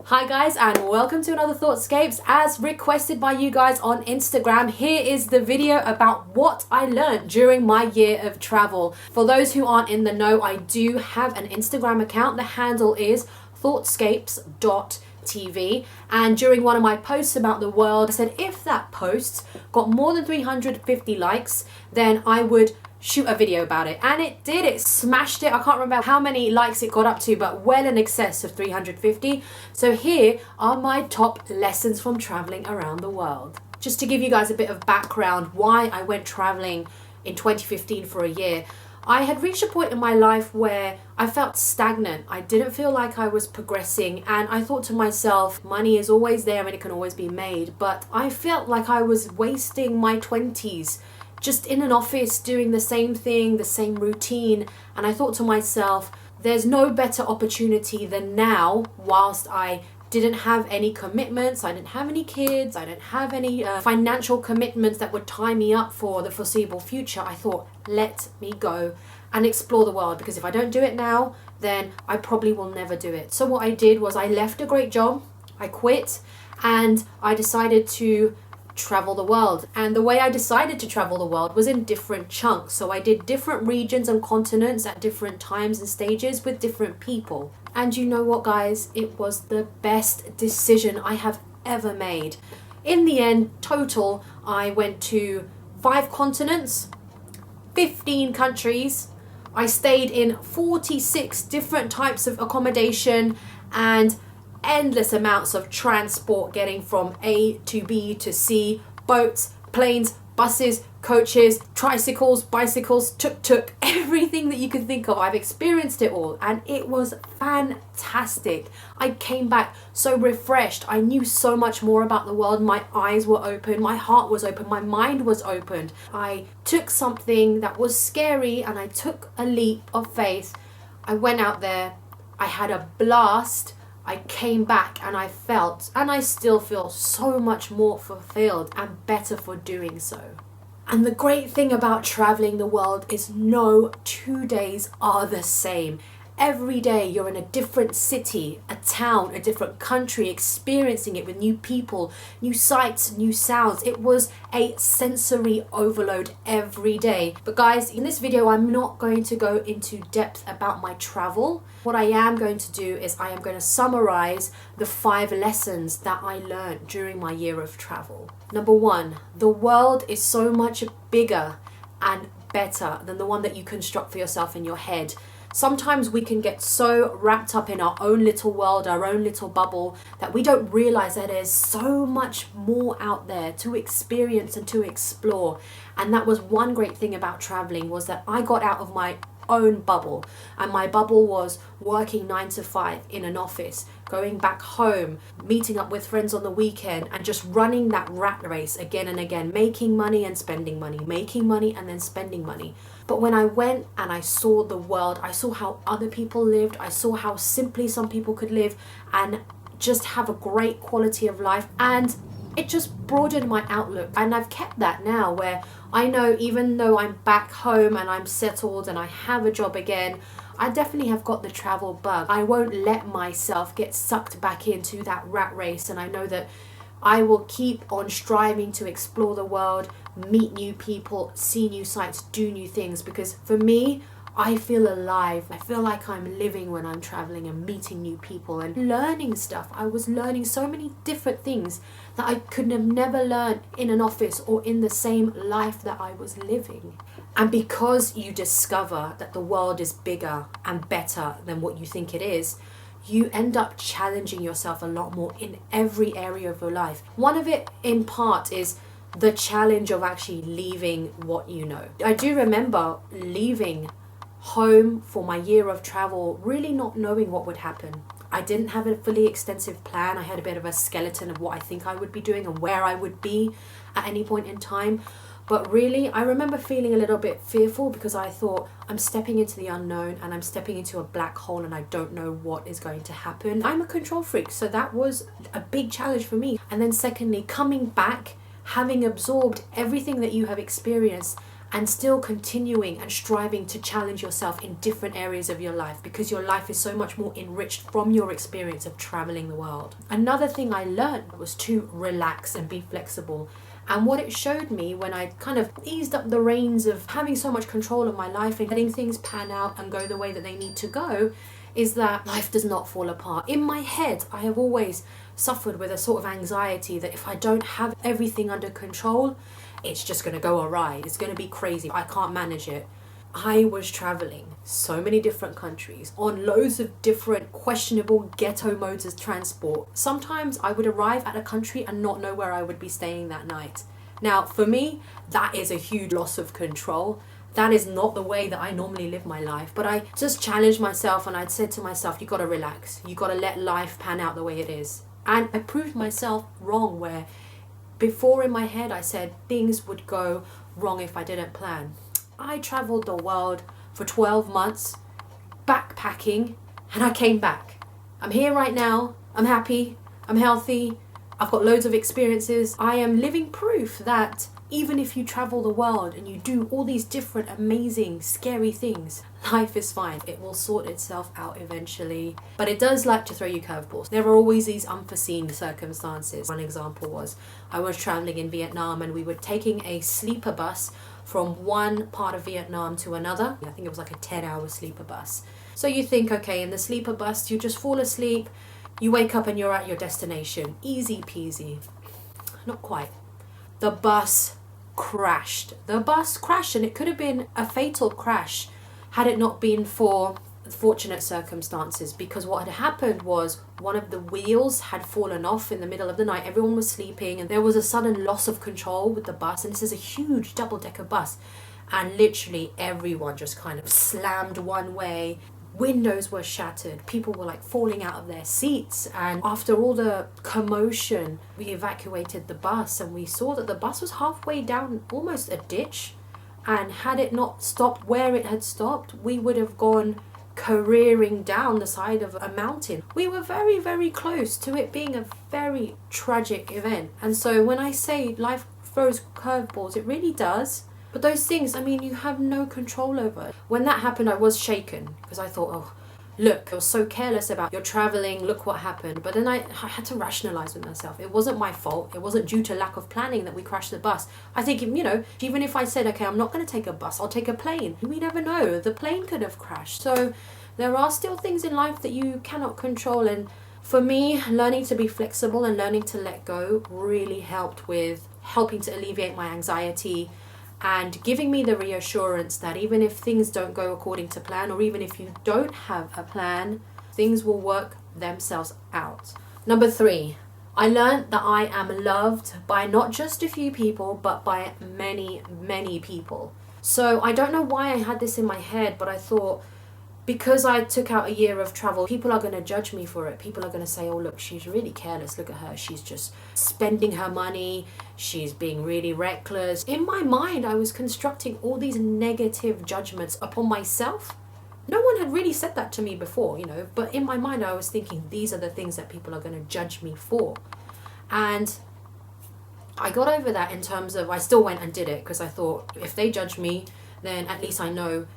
Hi guys, and welcome to another Thoughtscapes as requested by you guys on Instagram. Here is the video about what I learned during my year of travel. For those who aren't in the know, I do have an Instagram account. The handle is thoughtscapes.tv, and during one of my posts about the world, I said if that post got more than 350 likes, then I would shoot a video about it, and it did. It smashed it. I can't remember how many likes it got up to, but well in excess of 350. So here are my top lessons from traveling around the world. Just to give you guys a bit of background why I went traveling in 2015 for a year. I had reached a point in my life where I felt stagnant. I didn't feel like I was progressing, and I thought to myself, money is always there and it can always be made, but I felt like I was wasting my 20s just in an office doing the same thing, the same routine. And I thought to myself, there's no better opportunity than now, whilst I didn't have any commitments, I didn't have any kids, I didn't have any financial commitments that would tie me up for the foreseeable future. I thought, let me go and explore the world, because if I don't do it now, then I probably will never do it. So what I did was I left a great job, I quit, and I decided to travel the world. And the way I decided to travel the world was in different chunks. So I did different regions and continents at different times and stages with different people. And you know what, guys? It was the best decision I have ever made. In the end, total, I went to 5 continents, 15 countries. I stayed in 46 different types of accommodation and endless amounts of transport, getting from A to B to C, boats, planes, buses, coaches, tricycles, bicycles, tuk-tuk, everything that you can think of. I've experienced it all, and it was fantastic. I came back so refreshed. I knew so much more about the world. My eyes were open, my heart was open, my mind was opened. I took something that was scary and I took a leap of faith. I went out there, I had a blast. I came back and I felt, and I still feel, so much more fulfilled and better for doing so. And the great thing about traveling the world is no 2 days are the same. Every day you're in a different city, a town, a different country, experiencing it with new people, new sights, new sounds. It was a sensory overload every day. But guys, in this video, I'm not going to go into depth about my travel. What I am going to do is I am going to summarize the 5 lessons that I learned during my year of travel. Number 1, the world is so much bigger and better than the one that you construct for yourself in your head. Sometimes we can get so wrapped up in our own little world, our own little bubble, that we don't realize that there's so much more out there to experience and to explore. And that was one great thing about traveling, was that I got out of my own bubble, and my bubble was working 9 to 5 in an office, going back home, meeting up with friends on the weekend, and just running that rat race again and again, making money and spending money, making money and then spending money. But when I went and I saw the world, I saw how other people lived, I saw how simply some people could live and just have a great quality of life, and it just broadened my outlook. And I've kept that now, where I know even though I'm back home and I'm settled and I have a job again, I definitely have got the travel bug. I won't let myself get sucked back into that rat race, and I know that I will keep on striving to explore the world, meet new people, see new sights, do new things, because for me, I feel alive. I feel like I'm living when I'm traveling and meeting new people and learning stuff. I was learning so many different things that I could have never learned in an office or in the same life that I was living. And because you discover that the world is bigger and better than what you think it is, you end up challenging yourself a lot more in every area of your life. One of it, in part, is the challenge of actually leaving what you know. I do remember leaving home for my year of travel, really not knowing what would happen. I didn't have a fully extensive plan. I had a bit of a skeleton of what I think I would be doing and where I would be at any point in time. But really, I remember feeling a little bit fearful, because I thought, I'm stepping into the unknown and I'm stepping into a black hole and I don't know what is going to happen. I'm a control freak, so that was a big challenge for me. And then secondly, coming back, having absorbed everything that you have experienced and still continuing and striving to challenge yourself in different areas of your life, because your life is so much more enriched from your experience of traveling the world. Another thing I learned was to relax and be flexible. And what it showed me when I kind of eased up the reins of having so much control of my life and letting things pan out and go the way that they need to go, is that life does not fall apart. In my head, I have always suffered with a sort of anxiety that if I don't have everything under control, it's just going to go awry. It's going to be crazy. I can't manage it. I was traveling so many different countries on loads of different questionable ghetto modes of transport. Sometimes I would arrive at a country and not know where I would be staying that night. Now, for me, that is a huge loss of control. That is not the way that I normally live my life. But I just challenged myself and I'd said to myself, you got to relax. You got to let life pan out the way it is. And I proved myself wrong, where before in my head I said things would go wrong if I didn't plan. I traveled the world for 12 months, backpacking, and I came back. I'm here right now. I'm happy. I'm healthy. I've got loads of experiences. I am living proof that even if you travel the world and you do all these different amazing, scary things, life is fine. It will sort itself out eventually. But it does like to throw you curveballs. There are always these unforeseen circumstances. One example was I was traveling in Vietnam and we were taking a sleeper bus from one part of Vietnam to another. I think it was like a 10-hour sleeper bus. So you think, okay, in the sleeper bus, you just fall asleep, you wake up and you're at your destination. Easy peasy. Not quite. The bus crashed. The bus crashed, and it could have been a fatal crash had it not been for fortunate circumstances, because what had happened was one of the wheels had fallen off in the middle of the night. Everyone was sleeping and there was a sudden loss of control with the bus, and this is a huge double-decker bus, and literally everyone just kind of slammed one way. Windows were shattered, people were like falling out of their seats, and after all the commotion we evacuated the bus and we saw that the bus was halfway down almost a ditch, and had it not stopped where it had stopped, we would have gone careering down the side of a mountain. We were very, very close to it being a very tragic event. And so when I say life throws curveballs, it really does. But those things, I mean, you have no control over. When that happened, I was shaken because I thought, oh, look, I was so careless about your traveling, look what happened. But then I had to rationalize with myself. It wasn't my fault. It wasn't due to lack of planning that we crashed the bus. I think, you know, even if I said, okay, I'm not going to take a bus, I'll take a plane. We never know. The plane could have crashed. So there are still things in life that you cannot control. And for me, learning to be flexible and learning to let go really helped with helping to alleviate my anxiety and giving me the reassurance that even if things don't go according to plan, or even if you don't have a plan, things will work themselves out. Number 3, I learned that I am loved by not just a few people, but by many, many people. So I don't know why I had this in my head, but I thought, because I took out a year of travel, people are going to judge me for it. People are going to say, oh, look, she's really careless. Look at her. She's just spending her money. She's being really reckless. In my mind, I was constructing all these negative judgments upon myself. No one had really said that to me before, you know, but in my mind, I was thinking these are the things that people are going to judge me for. And I got over that in terms of, I still went and did it because I thought if they judge me, then at least I know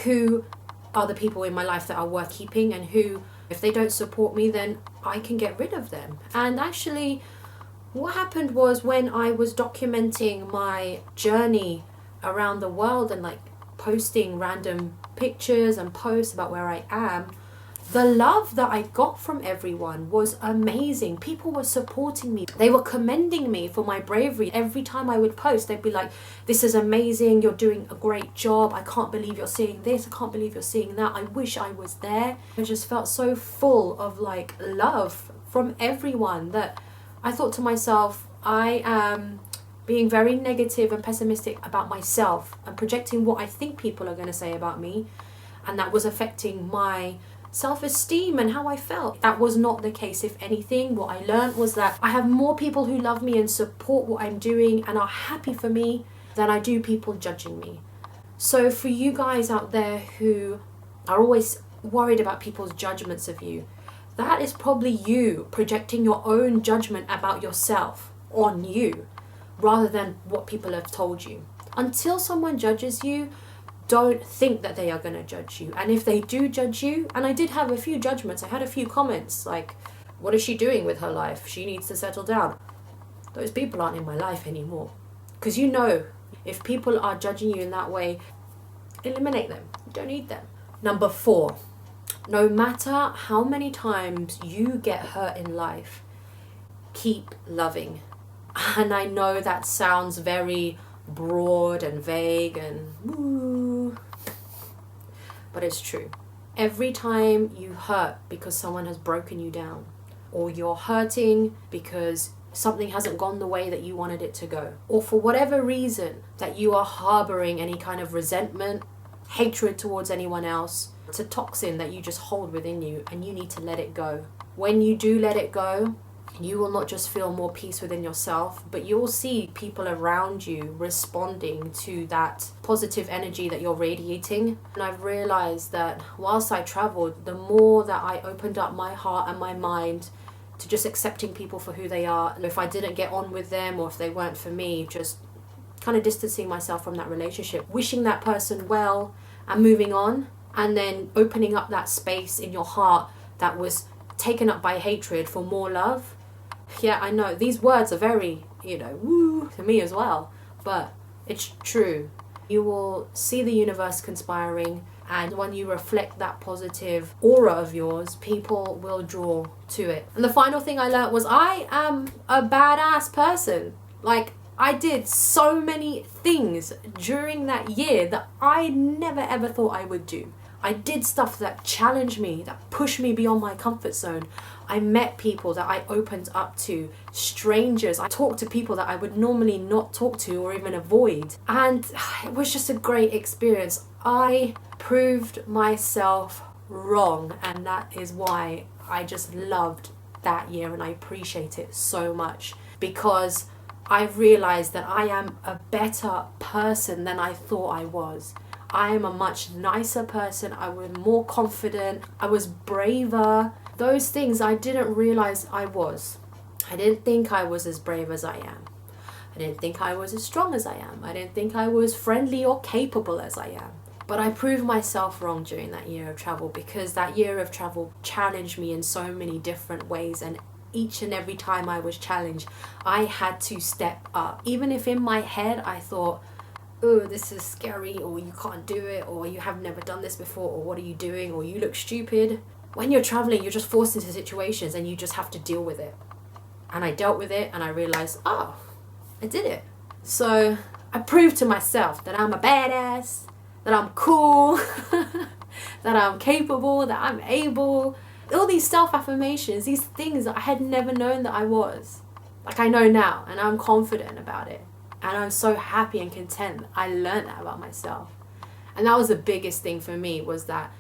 who are the people in my life that are worth keeping, and who, if they don't support me, then I can get rid of them. And actually what happened was, when I was documenting my journey around the world and like posting random pictures and posts about where I am, the love that I got from everyone was amazing. People were supporting me. They were commending me for my bravery. Every time I would post, they'd be like, this is amazing. You're doing a great job. I can't believe you're seeing this. I can't believe you're seeing that. I wish I was there. I just felt so full of like love from everyone that I thought to myself, I am being very negative and pessimistic about myself and projecting what I think people are going to say about me. And that was affecting my self-esteem and how I felt. That was not the case. If anything, what I learned was that I have more people who love me and support what I'm doing and are happy for me than I do people judging me. So for you guys out there who are always worried about people's judgments of you, that is probably you projecting your own judgment about yourself on you rather than what people have told you. Until someone judges you, don't think that they are going to judge you. And if they do judge you, and I did have a few judgments, I had a few comments like, what is she doing with her life? She needs to settle down. Those people aren't in my life anymore. Because you know, if people are judging you in that way, eliminate them. You don't need them. Number 4, no matter how many times you get hurt in life, keep loving. And I know that sounds very broad and vague and woo, but it's true. Every time you hurt because someone has broken you down, or you're hurting because something hasn't gone the way that you wanted it to go, or for whatever reason that you are harboring any kind of resentment, hatred towards anyone else, it's a toxin that you just hold within you and you need to let it go. When you do let it go, you will not just feel more peace within yourself, but you'll see people around you responding to that positive energy that you're radiating. And I've realized that whilst I traveled, the more that I opened up my heart and my mind to just accepting people for who they are, and if I didn't get on with them or if they weren't for me, just kind of distancing myself from that relationship, wishing that person well and moving on, and then opening up that space in your heart that was taken up by hatred for more love. Yeah, I know these words are very, woo to me as well, but it's true. You will see the universe conspiring, and when you reflect that positive aura of yours, people will draw to it. And the final thing I learned was I am a badass person. Like, I did so many things during that year that I never ever thought I would do. I did stuff that challenged me, that pushed me beyond my comfort zone. I met people that I opened up to, strangers. I talked to people that I would normally not talk to or even avoid. And it was just a great experience. I proved myself wrong, and that is why I just loved that year and I appreciate it so much, because I realized that I am a better person than I thought I was. I am a much nicer person. I was more confident. I was braver. Those things I didn't realize I was. I didn't think I was as brave as I am. I didn't think I was as strong as I am. I didn't think I was friendly or capable as I am. But I proved myself wrong during that year of travel, because that year of travel challenged me in so many different ways, and each and every time I was challenged, I had to step up. Even if in my head I thought, oh, this is scary, or you can't do it, or you have never done this before, or what are you doing, or you look stupid. When you're traveling, you're just forced into situations and you just have to deal with it. And I dealt with it and I realized, oh, I did it. So I proved to myself that I'm a badass, that I'm cool, that I'm capable, that I'm able. All these self-affirmations, these things that I had never known that I was. Like I know now, and I'm confident about it. And I'm so happy and content I learned that about myself. And that was the biggest thing for me, was that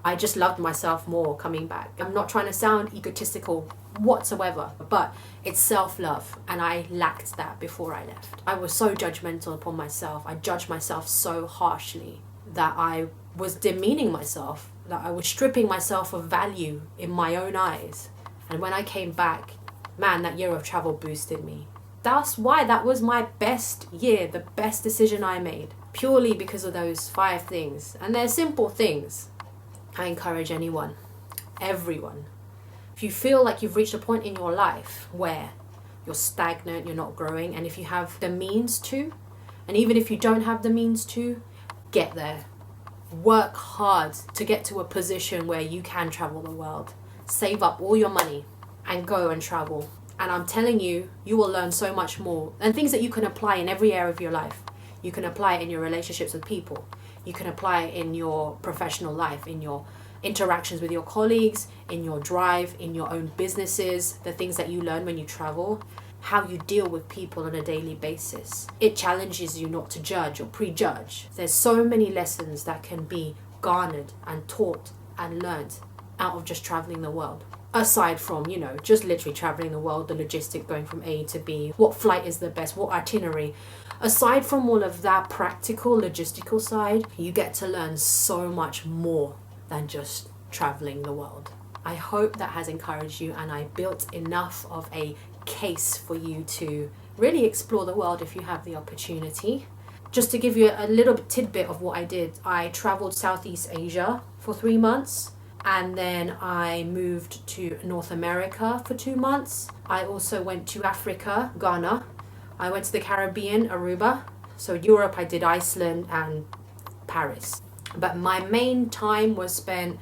I just loved myself more coming back. I'm not trying to sound egotistical whatsoever, but it's self-love, and I lacked that before I left. I was so judgmental upon myself. I judged myself so harshly that I was demeaning myself, that I was stripping myself of value in my own eyes. And when I came back, man, that year of travel boosted me. That's why that was my best year, the best decision I made, purely because of those 5 things. And they're simple things. I encourage anyone, everyone, if you feel like you've reached a point in your life where you're stagnant, you're not growing, and if you have the means to, and even if you don't have the means to, get there. Work hard to get to a position where you can travel the world. Save up all your money and go and travel. And I'm telling you, you will learn so much more, and things that you can apply in every area of your life. You can apply it in your relationships with people. You can apply it in your professional life, in your interactions with your colleagues, in your drive, in your own businesses, the things that you learn when you travel, how you deal with people on a daily basis. It challenges you not to judge or prejudge. There's so many lessons that can be garnered and taught and learned out of just traveling the world. Aside from, just literally traveling the world, the logistic, going from A to B, what flight is the best, what itinerary. Aside from all of that practical, logistical side, you get to learn so much more than just traveling the world. I hope that has encouraged you, and I built enough of a case for you to really explore the world if you have the opportunity. just to give you a little tidbit of what I did, I traveled Southeast Asia for 3 months, and then I moved to North America for 2 months. I also went to Africa, Ghana. I went to the Caribbean, Aruba. So Europe, I did Iceland and Paris. But my main time was spent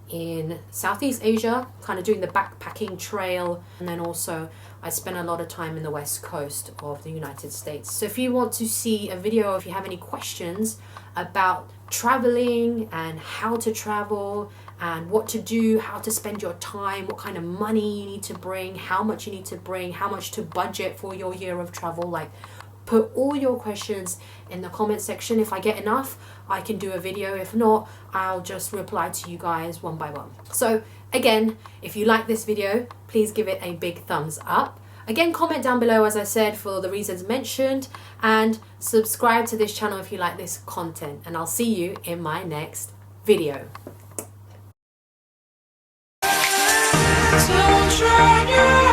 in Southeast Asia, kind of doing the backpacking trail, and then also I spent a lot of time in the west coast of the United States. So if you want to see a video, if you have any questions about traveling and how to travel and what to do, how to spend your time, what kind of money you need to bring, how much you need to bring, how much to budget for your year of travel, like put all your questions in the comment section. If I get enough, I can do a video. If not, I'll just reply to you guys one by one. So again, if you like this video, please give it a big thumbs up. Again, comment down below, as I said, for the reasons mentioned, and subscribe to this channel if you like this content, and I'll see you in my next video. Don't try